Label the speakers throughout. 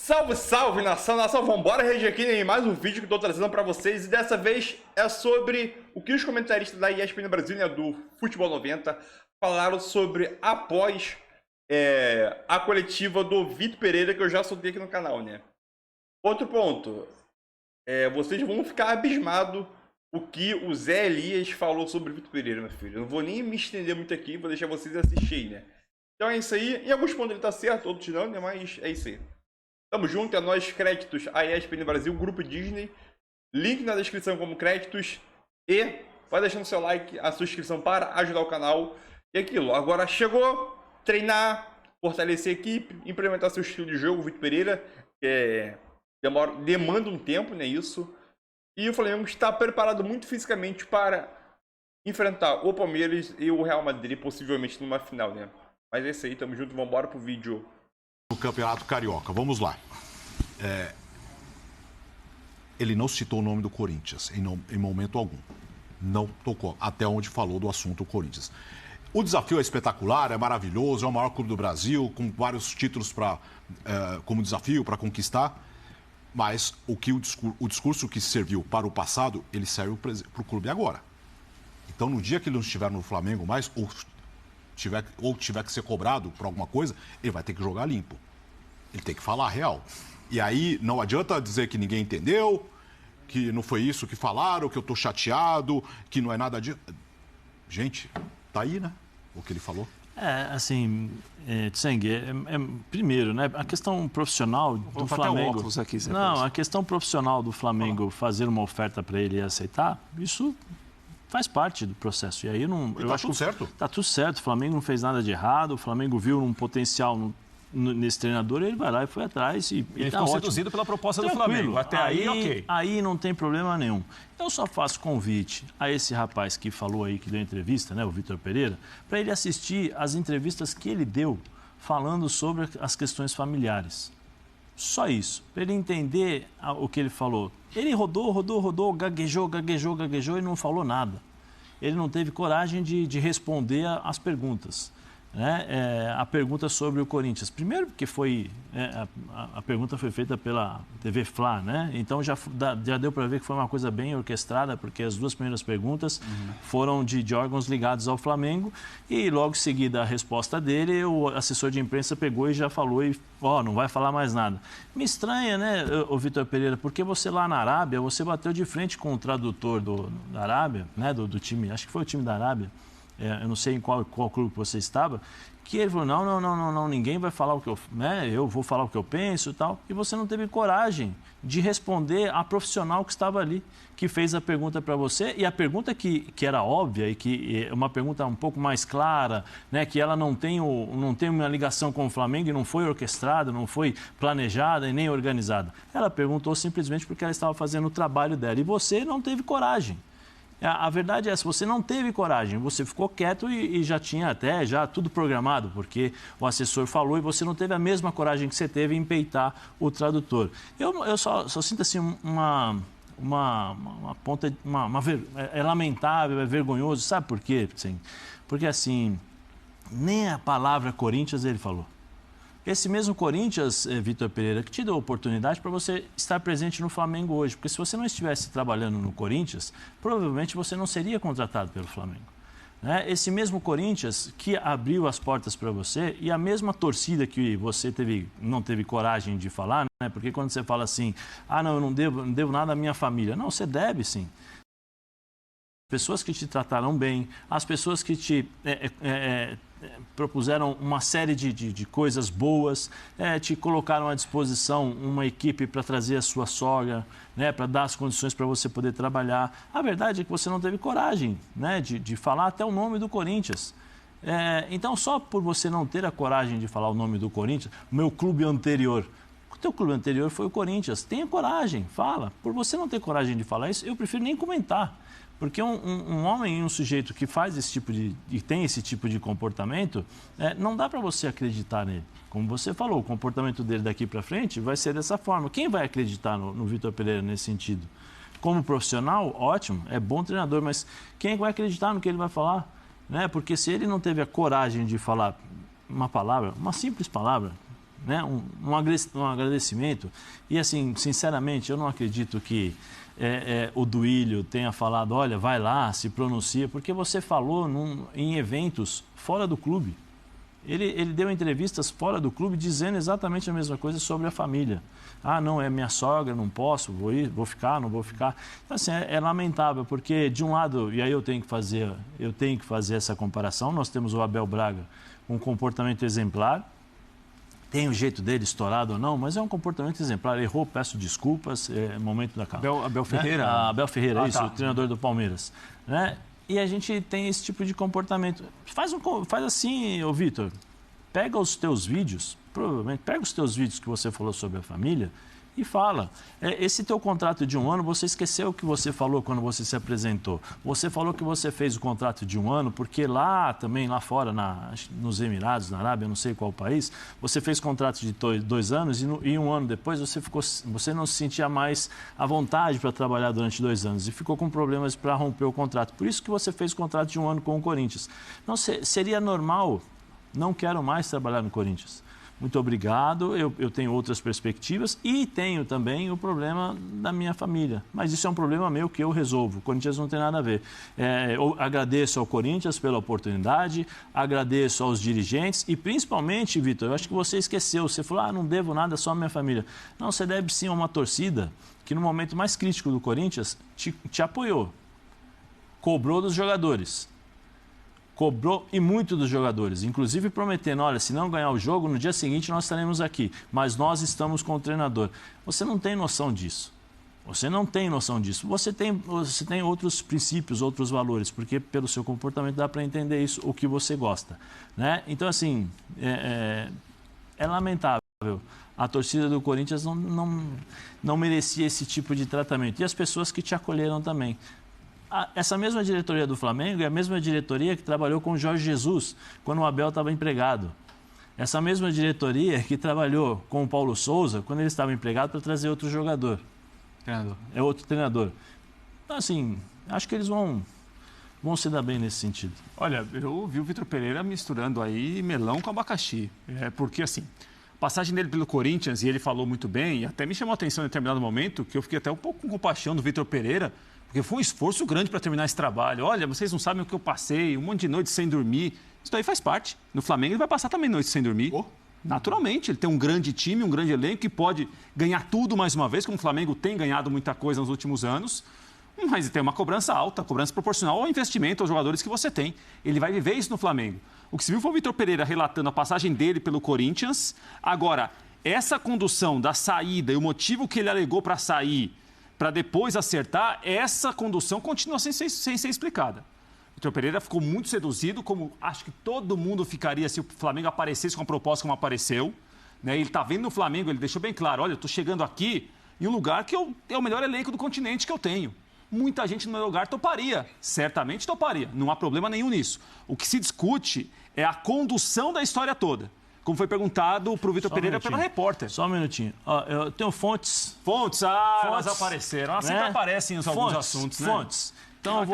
Speaker 1: Salve, salve, nação, vambora reagir aqui em mais um vídeo que eu tô trazendo pra vocês. E dessa vez é sobre o que os comentaristas da ESPN Brasil, né, do Futebol 90, falaram sobre após a coletiva do Vitor Pereira, que eu já soltei aqui no canal, né. Outro ponto, vocês vão ficar abismados o que o Zé Elias falou sobre o Vitor Pereira, meu filho. Eu não vou nem me estender muito aqui, vou deixar vocês assistirem, né. Então é isso aí. Em alguns pontos ele tá certo, outros não, né, mas é isso aí. Tamo junto, é nós, créditos, a ESPN Brasil, Grupo Disney. Link na descrição como créditos. E vai deixando seu like, a sua inscrição para ajudar o canal. E aquilo, agora chegou, treinar, fortalecer a equipe, implementar seu estilo de jogo, Vitor Pereira. Demanda um tempo, né, isso. E o Flamengo está preparado muito fisicamente para enfrentar o Palmeiras e o Real Madrid, possivelmente numa final, né. Mas é isso aí, tamo junto, vambora pro vídeo.
Speaker 2: O Campeonato Carioca, vamos lá. Ele não citou o nome do Corinthians em momento algum. Não tocou, até onde falou do assunto Corinthians. O desafio é espetacular, é maravilhoso, é o maior clube do Brasil, com vários títulos como desafio para conquistar. Mas o discurso que serviu para o passado, ele serve para o clube agora. Então, no dia que ele não estiver no Flamengo mais, tiver que ser cobrado por alguma coisa, ele vai ter que jogar limpo. Ele tem que falar a real. E aí não adianta dizer que ninguém entendeu, que não foi isso que falaram, que eu tô chateado, que não é nada disso. Gente, tá aí, né? O que ele falou.
Speaker 3: Tseng, primeiro, né, a questão profissional do Flamengo. A questão profissional do Flamengo fazer uma oferta para ele e aceitar, isso faz parte do processo. E aí eu acho que
Speaker 2: certo.
Speaker 3: Tá tudo certo. O Flamengo não fez nada de errado. O Flamengo viu um potencial nesse treinador, ele vai lá e foi atrás. E
Speaker 4: ele ficou seduzido pela proposta do Flamengo. Até aí, ok.
Speaker 3: Aí não tem problema nenhum. Eu só faço convite a esse rapaz que falou aí, que deu entrevista, né, o Vitor Pereira, para ele assistir as entrevistas que ele deu falando sobre as questões familiares. Só isso, para ele entender o que ele falou. Ele rodou, gaguejou e não falou nada. Ele não teve coragem de responder as perguntas. Né? A pergunta sobre o Corinthians. Primeiro porque a pergunta foi feita pela TV Fla, né? Então já deu para ver que foi uma coisa bem orquestrada, porque as duas primeiras perguntas foram de órgãos ligados ao Flamengo e logo em seguida a resposta dele, o assessor de imprensa pegou e já falou e não vai falar mais nada. Me estranha, né, o Vitor Pereira, porque você lá na Arábia, você bateu de frente com o tradutor da Arábia, né, do time, acho que foi o time da Arábia, eu não sei em qual clube você estava, que ele falou, não, ninguém vai falar o que eu vou falar o que eu penso e tal, e você não teve coragem de responder a profissional que estava ali, que fez a pergunta para você, e a pergunta que era óbvia, e que é uma pergunta um pouco mais clara, né, que ela não tem uma ligação com o Flamengo, e não foi orquestrada, não foi planejada e nem organizada. Ela perguntou simplesmente porque ela estava fazendo o trabalho dela, e você não teve coragem. A verdade é essa, você não teve coragem, você ficou quieto e já tinha já tudo programado, porque o assessor falou e você não teve a mesma coragem que você teve em peitar o tradutor. Eu só sinto assim uma ponta, é lamentável, é vergonhoso, sabe por quê? Porque assim, nem a palavra Corinthians ele falou. Esse mesmo Corinthians, Vitor Pereira, que te deu a oportunidade para você estar presente no Flamengo hoje. Porque se você não estivesse trabalhando no Corinthians, provavelmente você não seria contratado pelo Flamengo. Né? Esse mesmo Corinthians que abriu as portas para você e a mesma torcida que você não teve coragem de falar, né? Porque quando você fala assim, eu não devo nada à minha família. Não, você deve sim. Pessoas que te trataram bem, as pessoas que te propuseram uma série de coisas boas, te colocaram à disposição uma equipe para trazer a sua sogra, né, para dar as condições para você poder trabalhar. A verdade é que você não teve coragem, né, de falar até o nome do Corinthians. Então, só por você não ter a coragem de falar o nome do Corinthians, o meu clube anterior, o teu clube anterior foi o Corinthians, tenha coragem, fala. Por você não ter coragem de falar isso, eu prefiro nem comentar. Porque um homem e um sujeito que faz e tem esse tipo de comportamento, não dá para você acreditar nele. Como você falou, o comportamento dele daqui para frente vai ser dessa forma. Quem vai acreditar no Vitor Pereira nesse sentido? Como profissional, ótimo, é bom treinador, mas quem vai acreditar no que ele vai falar? Né? Porque se ele não teve a coragem de falar uma palavra, uma simples palavra, né? Um agradecimento. E, assim, sinceramente, eu não acredito que o Duílio tenha falado, olha, vai lá, se pronuncia, porque você falou em eventos fora do clube. Ele deu entrevistas fora do clube dizendo exatamente a mesma coisa sobre a família. Ah, não, é minha sogra, não posso, vou ficar, não vou ficar. Então, assim, é lamentável, porque de um lado, e aí eu tenho que fazer essa comparação, nós temos o Abel Braga com um comportamento exemplar, tem o jeito dele estourado ou não, mas é um comportamento exemplar. Errou, peço desculpas, é momento da calma.
Speaker 4: Abel Ferreira?
Speaker 3: Né? Abel Ferreira, isso,
Speaker 4: tá.
Speaker 3: O treinador do Palmeiras. Né? E a gente tem esse tipo de comportamento. Faz assim, ô Vitor, pega os teus vídeos, provavelmente, pega os teus vídeos que você falou sobre a família e fala. Esse teu contrato de 1 ano, você esqueceu o que você falou quando você se apresentou. Você falou que você fez o contrato de 1 ano, porque lá fora, nos Emirados, na Arábia, não sei qual país, você fez contrato de 2 anos e 1 ano depois você não se sentia mais à vontade para trabalhar durante 2 anos e ficou com problemas para romper o contrato. Por isso que você fez o contrato de 1 ano com o Corinthians. Não, seria normal, não quero mais trabalhar no Corinthians. Muito obrigado, eu tenho outras perspectivas e tenho também o problema da minha família. Mas isso é um problema meu que eu resolvo. O Corinthians não tem nada a ver. Eu agradeço ao Corinthians pela oportunidade, agradeço aos dirigentes e principalmente, Vitor, eu acho que você esqueceu. Você falou, não devo nada, só a minha família. Não, você deve sim a uma torcida que no momento mais crítico do Corinthians te apoiou, cobrou dos jogadores. Cobrou e muito dos jogadores, inclusive prometendo, olha, se não ganhar o jogo, no dia seguinte nós estaremos aqui, mas nós estamos com o treinador. Você não tem noção disso. Você não tem noção disso. Você tem outros princípios, outros valores, porque pelo seu comportamento dá para entender isso, o que você gosta. Né? Então, assim, é lamentável. A torcida do Corinthians não merecia esse tipo de tratamento. E as pessoas que te acolheram também. Essa mesma diretoria do Flamengo é a mesma diretoria que trabalhou com o Jorge Jesus, quando o Abel estava empregado. Essa mesma diretoria que trabalhou com o Paulo Souza, quando ele estava empregado, para trazer outro jogador. É outro treinador. Então, assim, acho que eles vão se dar bem nesse sentido.
Speaker 4: Olha, eu vi o Vitor Pereira misturando aí melão com abacaxi. Porque, assim, a passagem dele pelo Corinthians, e ele falou muito bem, e até me chamou a atenção em determinado momento, que eu fiquei até um pouco com compaixão do Vitor Pereira, porque foi um esforço grande para terminar esse trabalho. Olha, vocês não sabem o que eu passei, um monte de noites sem dormir. Isso daí faz parte. No Flamengo ele vai passar também noites sem dormir. Naturalmente, ele tem um grande time, um grande elenco que pode ganhar tudo mais uma vez, como o Flamengo tem ganhado muita coisa nos últimos anos. Mas tem uma cobrança alta, cobrança proporcional ao investimento, aos jogadores que você tem. Ele vai viver isso no Flamengo. O que se viu foi o Vitor Pereira relatando a passagem dele pelo Corinthians. Agora, essa condução da saída e o motivo que ele alegou para sair, para depois acertar, essa condução continua sem ser explicada. O Vitor Pereira ficou muito seduzido, como acho que todo mundo ficaria se o Flamengo aparecesse com a proposta como apareceu. Né? Ele está vendo no Flamengo, ele deixou bem claro, olha, eu estou chegando aqui em um lugar que é o melhor elenco do continente que eu tenho. Muita gente no meu lugar toparia, certamente toparia, não há problema nenhum nisso. O que se discute é a condução da história toda. Como foi perguntado para o Vitor Pereira pela repórter.
Speaker 3: Só um minutinho. Eu tenho fontes.
Speaker 4: Fontes, elas apareceram. Elas sempre aparecem em alguns assuntos, né?
Speaker 3: Fontes. Então,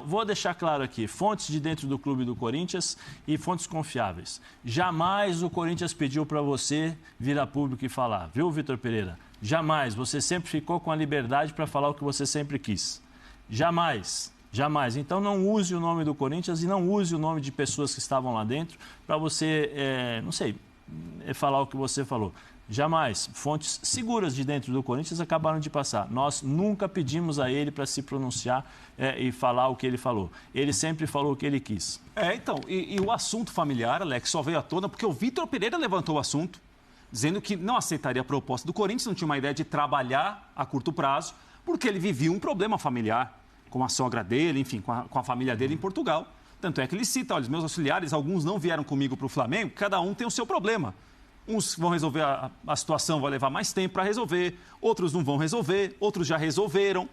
Speaker 3: vou deixar claro aqui. Fontes de dentro do clube do Corinthians e fontes confiáveis. Jamais o Corinthians pediu para você vir a público e falar. Viu, Vitor Pereira? Jamais. Você sempre ficou com a liberdade para falar o que você sempre quis. Jamais. Jamais. Então, não use o nome do Corinthians e não use o nome de pessoas que estavam lá dentro para você, falar o que você falou. Jamais. Fontes seguras de dentro do Corinthians acabaram de passar. Nós nunca pedimos a ele para se pronunciar e falar o que ele falou. Ele sempre falou o que ele quis.
Speaker 4: Então, e o assunto familiar, Alex, só veio à tona porque o Vitor Pereira levantou o assunto, dizendo que não aceitaria a proposta do Corinthians, não tinha uma ideia de trabalhar a curto prazo, porque ele vivia um problema familiar com a sogra dele, enfim, com a família dele em Portugal. Tanto é que ele cita, olha, os meus auxiliares, alguns não vieram comigo para o Flamengo, cada um tem o seu problema. Uns vão resolver a situação, vai levar mais tempo para resolver, outros não vão resolver, outros já resolveram.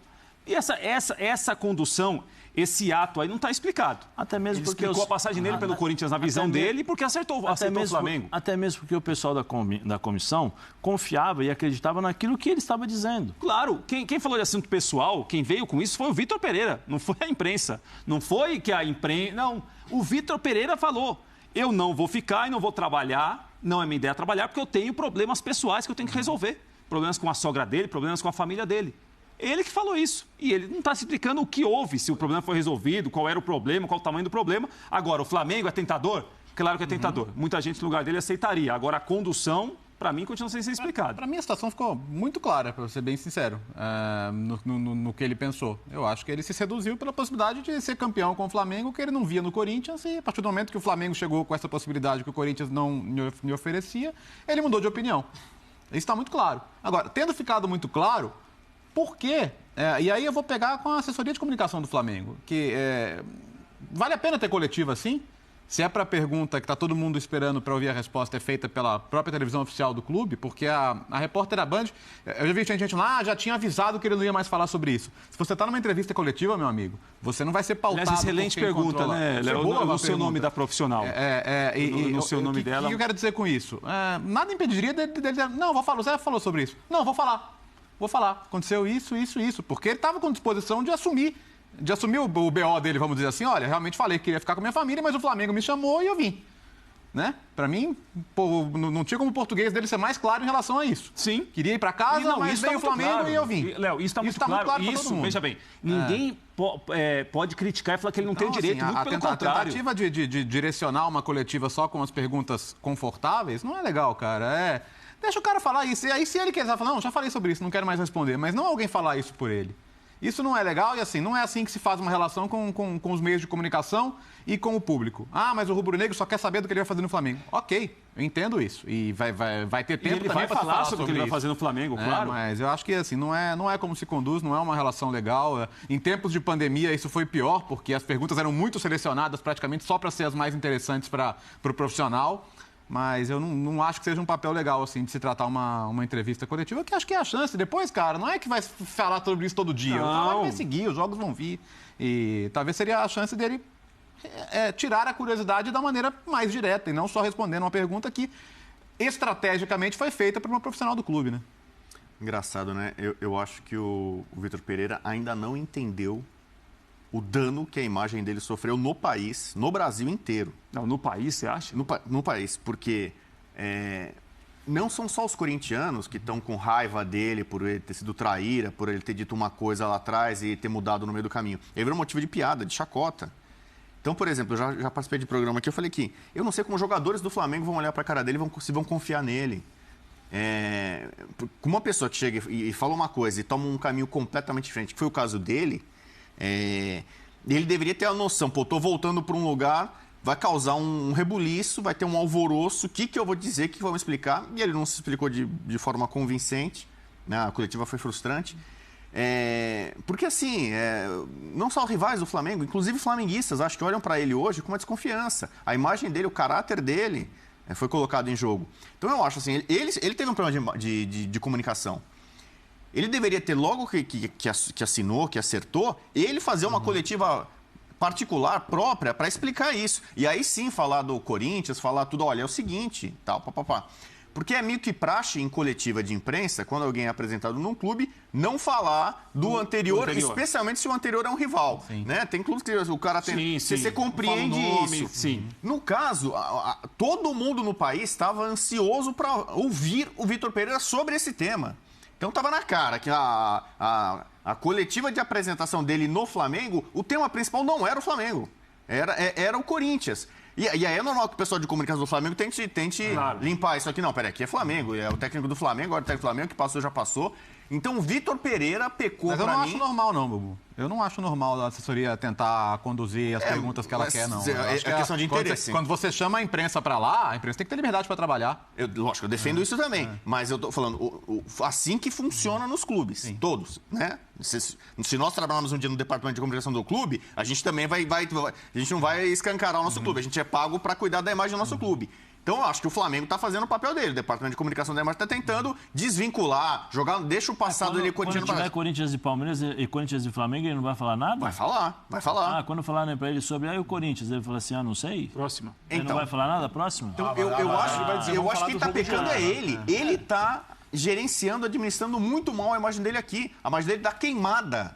Speaker 4: E essa condução, esse ato aí não está explicado.
Speaker 3: Até mesmo
Speaker 4: ele
Speaker 3: porque
Speaker 4: explicou a passagem dele pelo Corinthians na visão dele, porque aceitou o Flamengo.
Speaker 3: Até mesmo porque o pessoal da comissão confiava e acreditava naquilo que ele estava dizendo.
Speaker 4: Claro, quem falou de assunto pessoal, quem veio com isso foi o Vitor Pereira, não foi a imprensa. Não foi que a imprensa... Não, o Vitor Pereira falou, eu não vou ficar e não vou trabalhar não é minha ideia trabalhar, porque eu tenho problemas pessoais que eu tenho que resolver. Problemas com a sogra dele, problemas com a família dele. Ele que falou isso. E ele não está se explicando o que houve, se o problema foi resolvido, qual era o problema, qual o tamanho do problema. Agora, o Flamengo é tentador? Claro que é tentador. Muita gente no lugar dele aceitaria. Agora, a condução, para mim, continua sem ser explicada.
Speaker 5: Para mim, a situação ficou muito clara, para ser bem sincero, no que ele pensou. Eu acho que ele se seduziu pela possibilidade de ser campeão com o Flamengo, que ele não via no Corinthians, e a partir do momento que o Flamengo chegou com essa possibilidade que o Corinthians não lhe oferecia, ele mudou de opinião. Isso está muito claro. Agora, tendo ficado muito claro, por quê? E aí eu vou pegar com a assessoria de comunicação do Flamengo, que vale a pena ter coletiva assim? Se é para a pergunta que está todo mundo esperando para ouvir a resposta é feita pela própria televisão oficial do clube, porque a repórter da Band, eu já vi gente lá, já tinha avisado que ele não ia mais falar sobre isso. Se você está numa entrevista coletiva, meu amigo, você não vai ser pautado.
Speaker 4: Aliás, excelente pergunta, né, Léo? No seu nome da profissional.
Speaker 5: No seu nome dela. O que eu quero dizer com isso? Nada impediria dele dizer, não, vou falar, o Zé falou sobre isso. Não, vou falar. Aconteceu isso, porque ele estava com disposição de assumir o BO dele, vamos dizer assim, olha, realmente falei que queria ficar com a minha família, mas o Flamengo me chamou e eu vim. Né? Para mim, não tinha como o português dele ser mais claro em relação a isso.
Speaker 4: Sim.
Speaker 5: Queria ir para casa, mas veio o Flamengo claro. E eu vim.
Speaker 4: Léo, isso está muito claro para todo mundo. Veja bem, ninguém pode criticar e falar que ele não tem direito, muito pelo contrário.
Speaker 5: A tentativa de direcionar uma coletiva só com as perguntas confortáveis não é legal, cara. Deixa o cara falar isso. E aí, se ele quiser falar, não, já falei sobre isso, não quero mais responder. Mas não alguém falar isso por ele. Isso não é legal e assim, não é assim que se faz uma relação com os meios de comunicação e com o público. Mas o rubro-negro só quer saber do que ele vai fazer no Flamengo. Ok, eu entendo isso. E vai ter tempo também para falar sobre o que ele vai fazer no Flamengo, claro. Mas eu acho que assim, não é como se conduz, não é uma relação legal. Em tempos de pandemia isso foi pior, porque as perguntas eram muito selecionadas praticamente só para ser as mais interessantes para o profissional. Mas eu não acho que seja um papel legal, assim, de se tratar uma entrevista coletiva, que acho que é a chance. Depois, cara, não é que vai falar sobre isso todo dia. O trabalho vai seguir, os jogos vão vir. E talvez seria a chance dele tirar a curiosidade da maneira mais direta e não só respondendo uma pergunta que estrategicamente foi feita por uma profissional do clube, né?
Speaker 6: Engraçado, né? Eu acho que o Vitor Pereira ainda não entendeu o dano que a imagem dele sofreu no país, no Brasil inteiro.
Speaker 4: Não, no país, você acha?
Speaker 6: No país, porque não são só os corintianos que estão com raiva dele por ele ter sido traíra, por ele ter dito uma coisa lá atrás e ter mudado no meio do caminho. Ele virou motivo de piada, de chacota. Então, por exemplo, eu já participei de programa aqui, eu falei que eu não sei como os jogadores do Flamengo vão olhar para a cara dele e vão confiar nele. Com uma pessoa que chega e fala uma coisa e toma um caminho completamente diferente, que foi o caso dele, ele deveria ter a noção, tô voltando para um lugar, vai causar um rebuliço, vai ter um alvoroço, o que eu vou dizer, o que vão me explicar? E ele não se explicou de forma convincente, né? A coletiva foi frustrante. Porque assim, não só rivais do Flamengo, inclusive flamenguistas, acho que olham para ele hoje com uma desconfiança. A imagem dele, o caráter dele foi colocado em jogo. Então eu acho assim, ele teve um problema de comunicação. Ele deveria ter, logo que assinou, que acertou, ele fazer uma coletiva particular, própria, para explicar isso. E aí sim falar do Corinthians, falar tudo, olha, é o seguinte, tal, papapá. Porque é meio que praxe em coletiva de imprensa, quando alguém é apresentado num clube, não falar do anterior, especialmente se o anterior é um rival. Né? Tem clubes que o cara tem... Você compreende isso.
Speaker 4: Sim.
Speaker 6: No caso, todo mundo no país estava ansioso para ouvir o Vitor Pereira sobre esse tema. Então estava na cara que a coletiva de apresentação dele no Flamengo, o tema principal não era o Flamengo, era o Corinthians. E aí é normal que o pessoal de comunicação do Flamengo tente limpar isso aqui. Não, peraí, aqui é Flamengo, é o técnico do Flamengo, agora o técnico do Flamengo, que passou, já passou. Então o Vitor Pereira pecou pra mim...
Speaker 5: Mas eu não acho normal não, Bubu. Eu não acho normal a assessoria tentar conduzir as perguntas que ela quer, não.
Speaker 6: É questão de interesse.
Speaker 5: Quando você chama a imprensa pra lá, a imprensa tem que ter liberdade pra trabalhar.
Speaker 6: Lógico, eu defendo isso também. Mas eu tô falando, assim que funciona nos clubes, todos, né? Se nós trabalharmos um dia no departamento de comunicação do clube, a gente também a gente não vai escancarar o nosso clube. A gente é pago pra cuidar da imagem do nosso clube. Então, eu acho que o Flamengo está fazendo o papel dele. O Departamento de Comunicação da imagem está tentando desvincular, deixa o passado dele corintiano.
Speaker 3: Quando tiver Corinthians e Palmeiras e Corinthians e Flamengo, ele não vai falar nada?
Speaker 6: Vai falar.
Speaker 3: Quando falarem para ele sobre o Corinthians, ele fala assim, não sei.
Speaker 4: Próxima.
Speaker 3: Ele não vai falar nada? Próxima?
Speaker 6: Então, eu acho que ele está pecando ele. Ele está gerenciando, administrando muito mal a imagem dele aqui. A imagem dele está queimada.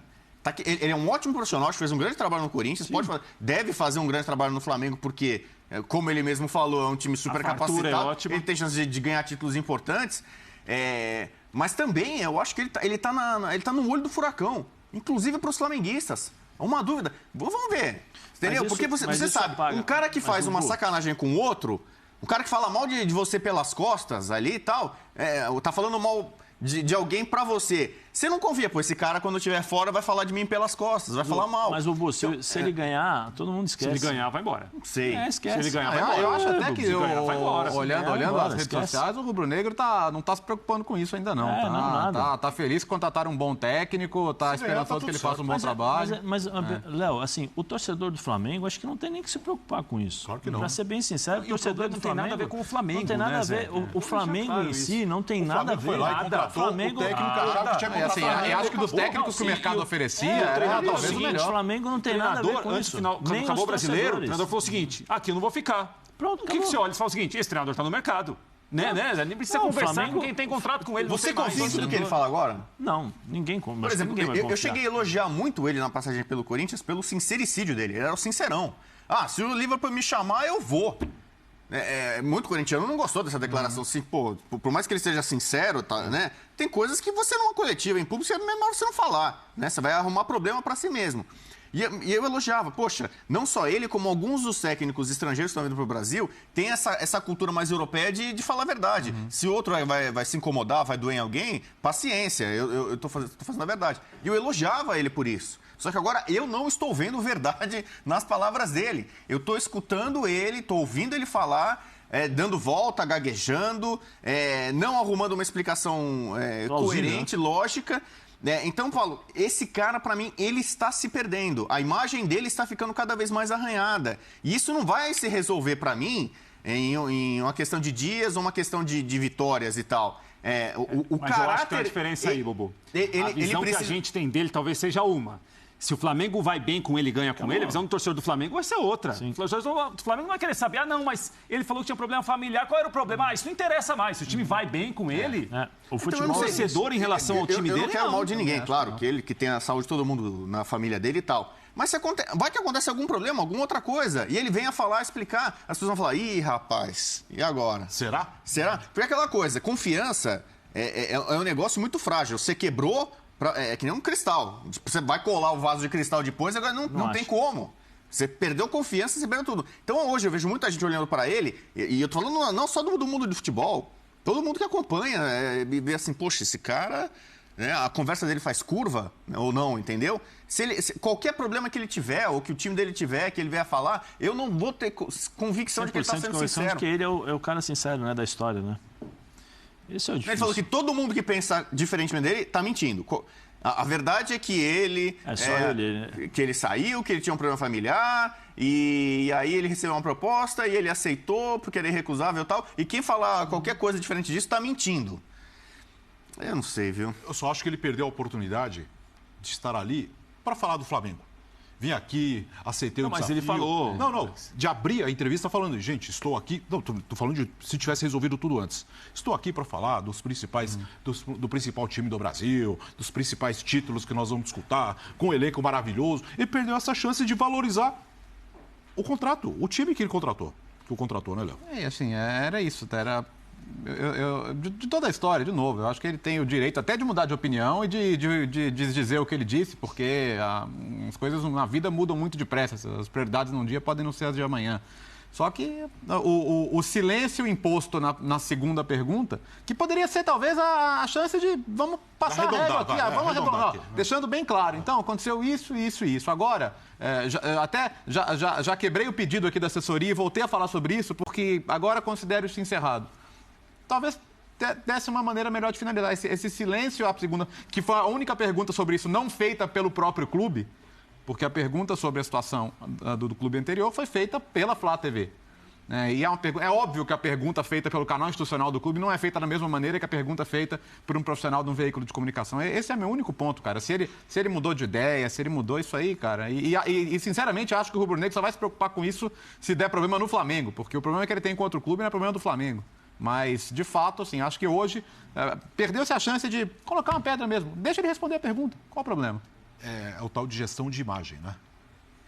Speaker 6: Ele é um ótimo profissional, acho que fez um grande trabalho no Corinthians, deve fazer um grande trabalho no Flamengo, porque Como ele mesmo falou, é um time super
Speaker 4: A fartura
Speaker 6: capacitado.
Speaker 4: é ótima.
Speaker 6: Ele tem chance de ganhar títulos importantes. Mas também, eu acho que ele tá no olho do furacão. Inclusive para os flamenguistas. Uma dúvida. Vamos ver. Entendeu?
Speaker 3: Mas isso-
Speaker 6: Porque
Speaker 3: mas
Speaker 6: você
Speaker 3: isso
Speaker 6: sabe,
Speaker 3: apaga.
Speaker 6: um cara que
Speaker 3: Mas,
Speaker 6: faz uma
Speaker 3: Hugo,
Speaker 6: sacanagem com o outro, um cara que fala mal de você pelas costas ali e tal, tá falando mal de alguém pra você. Você não confia, pô, esse cara quando estiver fora vai falar de mim pelas costas, vai falar mal.
Speaker 3: Mas, Hugo, se ele ganhar, todo mundo
Speaker 4: Se
Speaker 3: esquece.
Speaker 4: ele ganhar, vai embora.
Speaker 6: Sei.
Speaker 3: Esquece.
Speaker 4: Se ele ganhar, vai embora.
Speaker 5: Eu acho até que,
Speaker 4: Se ganhar, vai embora.
Speaker 5: olhando
Speaker 3: embora,
Speaker 5: as redes
Speaker 3: esquece.
Speaker 5: sociais, o rubro-negro não tá se preocupando com isso ainda não.
Speaker 3: Não, nada.
Speaker 5: Tá feliz que contrataram um bom técnico, tá esperançoso que ele faça um bom trabalho.
Speaker 3: Léo, assim, o torcedor do Flamengo, acho que não tem nem que se preocupar com isso.
Speaker 2: Claro que não.
Speaker 3: Pra ser bem sincero, o
Speaker 4: E o
Speaker 3: torcedor
Speaker 4: problema
Speaker 3: do
Speaker 4: não tem
Speaker 3: Flamengo...
Speaker 4: nada a ver com o Flamengo,
Speaker 3: Não tem nada
Speaker 4: né,
Speaker 3: a ver.
Speaker 4: Zé?
Speaker 3: O Flamengo
Speaker 4: claro
Speaker 3: em si não tem
Speaker 2: O
Speaker 3: nada a
Speaker 2: Flamengo
Speaker 3: ver.
Speaker 2: foi lá e
Speaker 3: Nada.
Speaker 2: contratou
Speaker 3: Flamengo,
Speaker 2: o técnico que achava que tinha que
Speaker 5: Assim,
Speaker 2: contratar.
Speaker 5: eu acho que dos técnicos que o mercado oferecia, era
Speaker 3: o
Speaker 5: talvez o
Speaker 3: seguinte, o
Speaker 5: melhor.
Speaker 3: Flamengo não tem nada a ver
Speaker 4: treinador,
Speaker 3: com
Speaker 4: antes
Speaker 3: isso.
Speaker 4: do final, quando
Speaker 3: Nem
Speaker 4: acabou o
Speaker 3: os
Speaker 4: brasileiro, o
Speaker 3: torcedores.
Speaker 4: treinador falou o seguinte: aqui eu não vou ficar.
Speaker 3: Pronto,
Speaker 4: O que
Speaker 3: acabou.
Speaker 4: você olha? Você fala o seguinte: esse treinador está no mercado. Nem precisa
Speaker 3: Não, o
Speaker 4: conversar
Speaker 3: Flamengo-
Speaker 4: com quem tem contrato com ele. não
Speaker 6: Você
Speaker 4: tem mais.
Speaker 6: confia em tudo que ele fala agora?
Speaker 3: Não, ninguém compra.
Speaker 6: Por exemplo,
Speaker 3: ninguém vai
Speaker 6: eu
Speaker 3: confiar.
Speaker 6: cheguei a elogiar muito ele na passagem pelo Corinthians pelo sincericídio dele. Ele era o sincerão. Se o Liverpool me chamar, eu vou. Muito corintiano não gostou dessa declaração. Assim, pô, por mais que ele seja sincero, tá, né? Tem coisas que você numa coletiva, em público, é melhor você não falar. Né? Você vai arrumar problema para si mesmo. E eu elogiava, poxa, não só ele, como alguns dos técnicos estrangeiros que estão vindo para o Brasil, tem essa cultura mais europeia de falar a verdade. Se outro vai se incomodar, vai doer em alguém, paciência, eu tô fazendo a verdade. E eu elogiava ele por isso. Só que agora eu não estou vendo verdade nas palavras dele. Eu estou escutando ele, estou ouvindo ele falar, dando volta, gaguejando, não arrumando uma explicação coerente, lógica. Então, Paulo, esse cara, pra mim, ele está se perdendo. A imagem dele está ficando cada vez mais arranhada. E isso não vai se resolver, pra mim, em uma questão de dias ou uma questão de vitórias e tal. O
Speaker 4: Mas
Speaker 6: caráter...
Speaker 4: eu acho que tem uma diferença aí, Bobo. A visão que a gente tem dele talvez seja uma. Se o Flamengo vai bem com ele e ganha com ele, a visão do torcedor do Flamengo vai ser outra.
Speaker 3: Sim.
Speaker 4: O torcedor do Flamengo não vai querer saber, não, mas ele falou que tinha problema familiar, qual era o problema? Isso não interessa mais. Se o time vai bem com ele,
Speaker 3: O
Speaker 6: Então,
Speaker 3: futebol
Speaker 6: eu não sei.
Speaker 4: torcedor em relação ao time
Speaker 6: eu
Speaker 4: dele,
Speaker 6: não quero
Speaker 4: não.
Speaker 6: mal de ninguém, claro, que ele que tem a saúde de todo mundo na família dele e tal. Mas vai que acontece algum problema, alguma outra coisa, e ele vem a falar, explicar, as pessoas vão falar, ih, rapaz, e agora?
Speaker 2: Será?
Speaker 6: Será? Porque aquela coisa, confiança é um negócio muito frágil. Você quebrou, é que nem um cristal. Você vai colar o vaso de cristal depois, agora não tem como. Você perdeu confiança, você perdeu tudo. Então hoje eu vejo muita gente olhando para ele, e eu tô falando não só do mundo do futebol, todo mundo que acompanha, vê assim, poxa, esse cara... a conversa dele faz curva, ou não, entendeu? Se qualquer problema que ele tiver, ou que o time dele tiver, que ele vier a falar, eu não vou ter convicção de que ele está
Speaker 3: 100%
Speaker 6: sendo
Speaker 3: convicção de
Speaker 6: sincero.
Speaker 3: que ele é o cara sincero, né, da história, né? Esse é o difícil.
Speaker 6: Ele falou que todo mundo que pensa diferentemente dele está mentindo. A verdade é que ele...
Speaker 3: É só ele, né?
Speaker 6: Que ele saiu, que ele tinha um problema familiar, e aí ele recebeu uma proposta, e ele aceitou, porque ele é irrecusável e tal. E quem falar qualquer coisa diferente disso está mentindo. Eu não sei, viu?
Speaker 2: Eu só acho que ele perdeu a oportunidade de estar ali para falar do Flamengo. Vim aqui, aceitei o
Speaker 4: Não, mas
Speaker 2: desafio.
Speaker 4: ele falou.
Speaker 2: Não. De abrir a entrevista falando, gente, estou aqui... Não, tô falando de se tivesse resolvido tudo antes. Estou aqui para falar dos principais, do principal time do Brasil, dos principais títulos que nós vamos disputar, com um elenco maravilhoso. Ele perdeu essa chance de valorizar o contrato, o time que ele contratou. Que o contratou, né, Léo?
Speaker 5: Assim, era isso. Era... de toda a história, de novo, eu acho que ele tem o direito até de mudar de opinião e de dizer o que ele disse, porque as coisas na vida mudam muito depressa. As prioridades num dia podem não ser as de amanhã. Só que o silêncio imposto na segunda pergunta, que poderia ser talvez a chance de vamos passar a régua aqui, vamos arredondar aqui, deixando bem claro. Então, aconteceu isso, isso e isso. Agora, já quebrei o pedido aqui da assessoria e voltei a falar sobre isso, porque agora considero isso encerrado. Talvez desse uma maneira melhor de finalizar. Esse silêncio, a segunda, que foi a única pergunta sobre isso não feita pelo próprio clube, porque a pergunta sobre a situação do clube anterior foi feita pela Flá TV. E é óbvio que a pergunta feita pelo canal institucional do clube não é feita da mesma maneira que a pergunta feita por um profissional de um veículo de comunicação. Esse é meu único ponto, cara. Se ele mudou de ideia, se ele mudou isso aí, cara. E sinceramente, acho que o Rubro Negro só vai se preocupar com isso se der problema no Flamengo, porque o problema que ele tem contra o clube não é problema do Flamengo. Mas, de fato, assim, acho que hoje perdeu-se a chance de colocar uma pedra mesmo. Deixa ele responder a pergunta. Qual o problema?
Speaker 2: É o tal de gestão de imagem, né?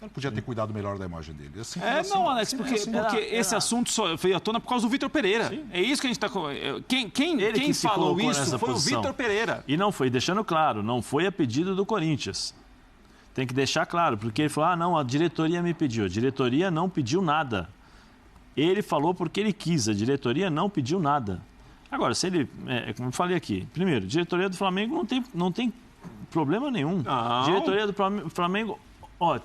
Speaker 2: Ele podia ter cuidado melhor da imagem dele. Assim,
Speaker 4: Não, Alex, porque esse
Speaker 3: era.
Speaker 4: assunto só veio à tona por causa do Vitor Pereira.
Speaker 3: Sim.
Speaker 4: É isso que a gente está... Quem
Speaker 3: Ele que se
Speaker 4: falou
Speaker 3: colocou
Speaker 4: isso
Speaker 3: nessa
Speaker 4: foi
Speaker 3: posição.
Speaker 4: o Vitor Pereira.
Speaker 3: E não foi, deixando claro, não foi a pedido do Corinthians. Tem que deixar claro, porque ele falou, não, a diretoria me pediu. A diretoria não pediu nada. Ele falou porque ele quis, a diretoria não pediu nada. Agora, se ele, como eu falei aqui, primeiro, diretoria do Flamengo não tem problema nenhum.
Speaker 4: Não.
Speaker 3: Diretoria do Flamengo,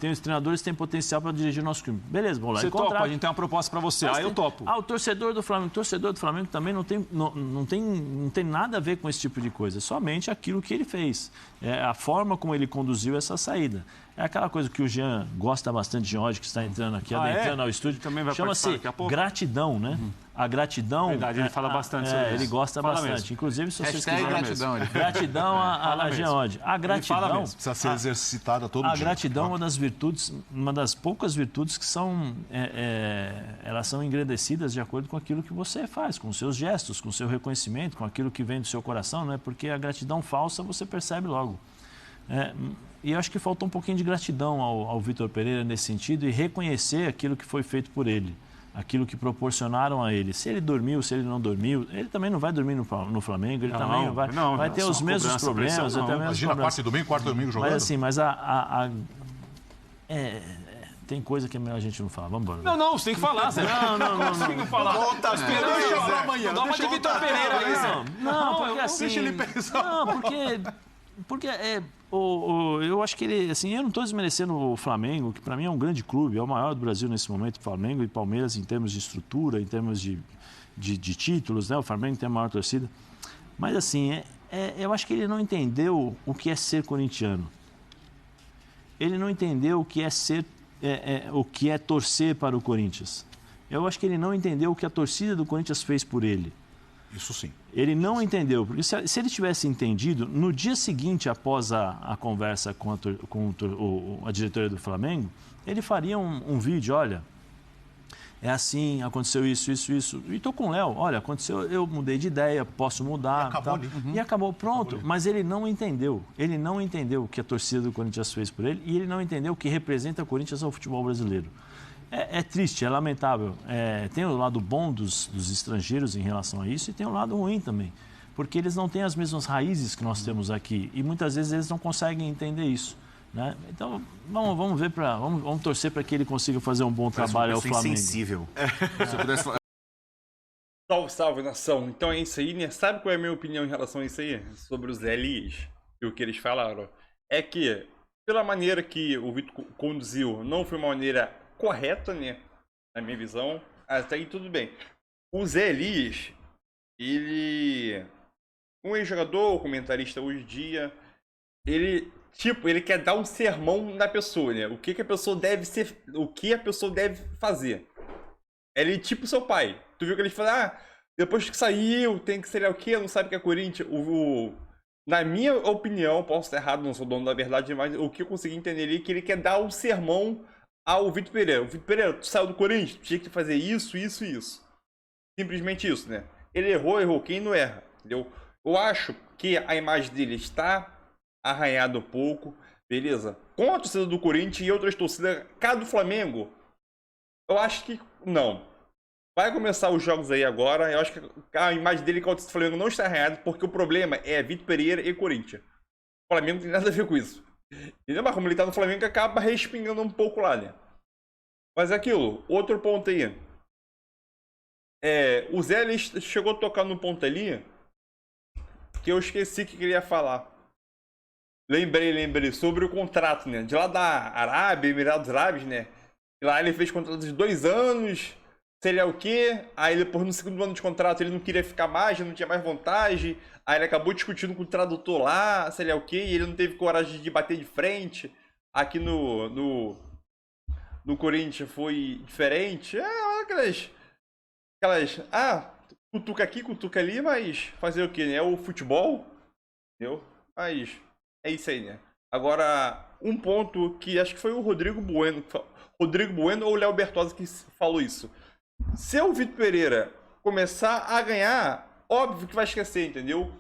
Speaker 3: tem os treinadores que têm potencial para dirigir o nosso time. Beleza, vamos lá.
Speaker 4: Você
Speaker 3: contrato.
Speaker 4: topa, a gente tem uma proposta para você.
Speaker 3: Mas
Speaker 4: Eu topo.
Speaker 3: O torcedor do Flamengo também não tem nada a ver com esse tipo de coisa. Somente aquilo que ele fez. A forma como ele conduziu essa saída. É aquela coisa que o Jean gosta bastante, de hoje, que está entrando aqui, adentrando ao estúdio.
Speaker 4: Também vai
Speaker 3: chama-se
Speaker 4: participar daqui a pouco.
Speaker 3: gratidão, né? A gratidão...
Speaker 4: Verdade, ele fala bastante sobre isso.
Speaker 3: Ele gosta
Speaker 4: Fala
Speaker 3: bastante.
Speaker 4: mesmo.
Speaker 3: Inclusive, se vocês
Speaker 5: Hashtag
Speaker 3: quiserem...
Speaker 5: gratidão. ele-
Speaker 3: Gratidão a Jean Oddi. A gratidão...
Speaker 2: Precisa ser exercitada todo
Speaker 3: A
Speaker 2: dia.
Speaker 3: gratidão é uma das virtudes, uma das poucas virtudes que são, elas são engrandecidas de acordo com aquilo que você faz, com os seus gestos, com o seu reconhecimento, com aquilo que vem do seu coração, né? Porque a gratidão falsa você percebe logo. E eu acho que faltou um pouquinho de gratidão ao Vitor Pereira nesse sentido e reconhecer aquilo que foi feito por ele, aquilo que proporcionaram a ele. Se ele dormiu, se ele não dormiu, ele também não vai dormir no Flamengo, ele também vai ter os mesmos problemas.
Speaker 2: Imagina quarto e domingo, quarto e domingo jogando.
Speaker 3: Mas assim, tem coisa que é melhor a gente não falar. Vamos embora.
Speaker 4: Não, você tem que falar, Zé.
Speaker 3: Não.
Speaker 4: Você tem que falar.
Speaker 5: Deixa eu falar amanhã.
Speaker 4: Dá uma de Vitor Pereira aí, Zé.
Speaker 3: Não, porque assim...
Speaker 2: deixa ele pensar.
Speaker 3: Não, porque eu acho que ele, assim, eu não estou desmerecendo o Flamengo, que para mim é um grande clube, é o maior do Brasil nesse momento, Flamengo e Palmeiras em termos de estrutura, em termos de títulos, né? O Flamengo tem a maior torcida. Mas assim, eu acho que ele não entendeu o que é ser corintiano. Ele não entendeu o que é ser, o que é torcer para o Corinthians. Eu acho que ele não entendeu o que a torcida do Corinthians fez por ele.
Speaker 2: Isso sim.
Speaker 3: Ele não entendeu, porque se ele tivesse entendido, no dia seguinte, após a conversa com a diretoria do Flamengo, ele faria um vídeo, olha, é assim, aconteceu isso. E estou com o Léo, olha, aconteceu, eu mudei de ideia, posso mudar.
Speaker 2: E acabou ali.
Speaker 3: E acabou, pronto. Mas ele não entendeu. Ele não entendeu o que a torcida do Corinthians fez por ele e ele não entendeu o que representa o Corinthians ao futebol brasileiro. É triste, é lamentável. Tem o lado bom dos estrangeiros em relação a isso e tem o lado ruim também. Porque eles não têm as mesmas raízes que nós temos aqui e muitas vezes eles não conseguem entender isso. Né? Então, vamos ver, vamos torcer para que ele consiga fazer um bom trabalho ao Flamengo.
Speaker 6: Insensível. Se eu pudesse falar...
Speaker 1: Salve, nação. Então é isso aí, né? Sabe qual é a minha opinião em relação a isso aí? Sobre os Elias e o que eles falaram? É que, pela maneira que o Vitor conduziu, não foi uma maneira correta, né? Na minha visão. Até aí tudo bem. O Zé Elias, ele... Um ex-jogador, comentarista hoje em dia, ele quer dar um sermão na pessoa, né? O que a pessoa deve ser... O que a pessoa deve fazer. Ele tipo seu pai. Tu viu que ele fala, depois que saiu, tem que ser o quê? Não sabe o que é Corinthians. Na minha opinião, posso estar errado, não sou dono da verdade, mas o que eu consegui entender ali é que ele quer dar um sermão ao Vitor Pereira. O Vitor Pereira, tu saiu do Corinthians, tu tinha que fazer isso. Simplesmente isso, né? Ele errou, quem não erra, entendeu? Eu acho que a imagem dele está arranhada um pouco, beleza? Com a torcida do Corinthians e outras torcidas, cada do Flamengo, eu acho que não. Vai começar os jogos aí agora, eu acho que a imagem dele com a torcida do Flamengo não está arranhada, porque o problema é Vitor Pereira e Corinthians. O Flamengo não tem nada a ver com isso. Entendeu? Mas como ele tá no Flamengo, acaba respingando um pouco lá, né? Mas aquilo, outro ponto aí. O Zé ele chegou a tocar no ponto ali que eu esqueci que queria falar. Lembrei sobre o contrato, né? De lá da Arábia, Emirados Árabes, né? E lá ele fez contrato de 2 anos, sei lá o quê. Aí depois no segundo ano de contrato ele não queria ficar mais, não tinha mais vontade. Aí ele acabou discutindo com o tradutor lá, sei lá o quê, e ele não teve coragem de bater de frente. Aqui no Corinthians foi diferente. Aquelas... cutuca aqui, cutuca ali, mas fazer o quê, né? É o futebol, entendeu? Mas é isso aí, né? Agora, um ponto que acho que foi o Rodrigo Bueno ou o Léo Bertozzi que falou isso. Se o Vitor Pereira começar a ganhar, óbvio que vai esquecer, entendeu?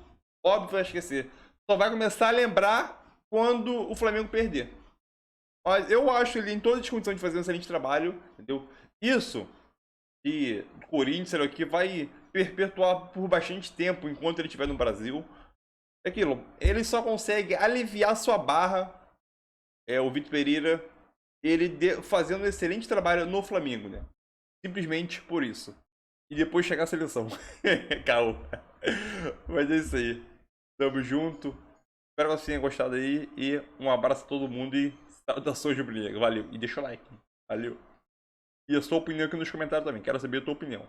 Speaker 1: Óbvio que vai esquecer. Só vai começar a lembrar quando o Flamengo perder. Mas eu acho ele em todas as condições de fazer um excelente trabalho, entendeu? Isso e o Corinthians, sei lá, que vai perpetuar por bastante tempo enquanto ele estiver no Brasil. É aquilo, ele só consegue aliviar sua barra, o Vitor Pereira, fazendo um excelente trabalho no Flamengo, né? Simplesmente por isso. E depois chegar à seleção. Calma. Mas é isso aí. Tamo junto. Espero que você tenha gostado aí. E um abraço a todo mundo e saudações rubro-negras. Valeu. E deixa o like. Valeu. E a sua opinião aqui nos comentários também. Quero saber a tua opinião.